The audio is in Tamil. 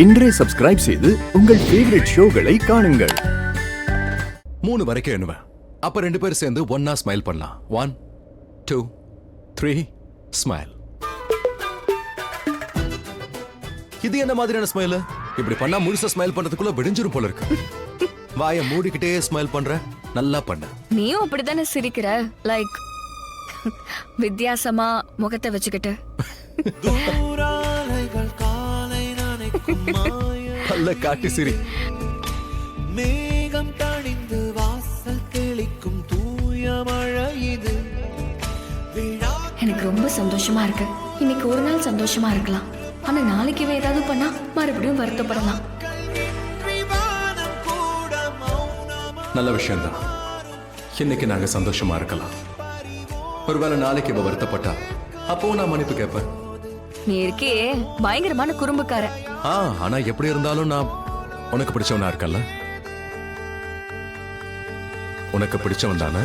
இன்றே சப்ஸ்கிரைப் செய்து உங்கள் ஃபேவரட் ஷோகளை காணுங்கள். 3 வரைக்கும் எண்ணுவேன். அப்ப 2 பேரும் சேர்ந்து ஒன்னா ஸ்மைல் பண்ணலாம். 1 2 3 ஸ்மைல். இது என்ன மாதிரியான ஸ்மைல்? இப்படி பண்ணா முழுசா ஸ்மைல் பண்றதுக்குள்ள விடிஞ்சிரும் போல இருக்கு. வாயை மூடிக்கிட்டே ஸ்மைல் பண்ற. நல்லா பண்ண. நீயும் அப்படித்தானே சிரிக்கிற, லைக் வித்தியாசமா முகத்தை வச்சுக்கிட்டு. பல்ல காட்டி சிரி. மேகம் தணிந்து வாசல் தெளிக்கும் தூய மழை இது. எனக்கு ரொம்ப சந்தோஷமா இருக்கு. இன்னைக்கு ஒரு நாள் சந்தோஷமா இருக்கலாம், ஆனா நாளைக்கு ஏதாவது பண்ணா மறுபடியும் வருத்தப்படலாம். நல்ல விஷயம்தான். இன்னைக்கு நாங்க சந்தோஷமா இருக்கலாம். ஒருவேளை நாளைக்கு இவ வருத்தப்பட்டா அப்போ நான் மன்னிப்பு கேட்பேன். நீ இருக்கே பயங்கரமான குறும்புக்காரன். ஆனா எப்படி இருந்தாலும் நான் உனக்கு பிடிச்சவனா இருக்கல. உனக்கு பிடிச்சவன் தானே?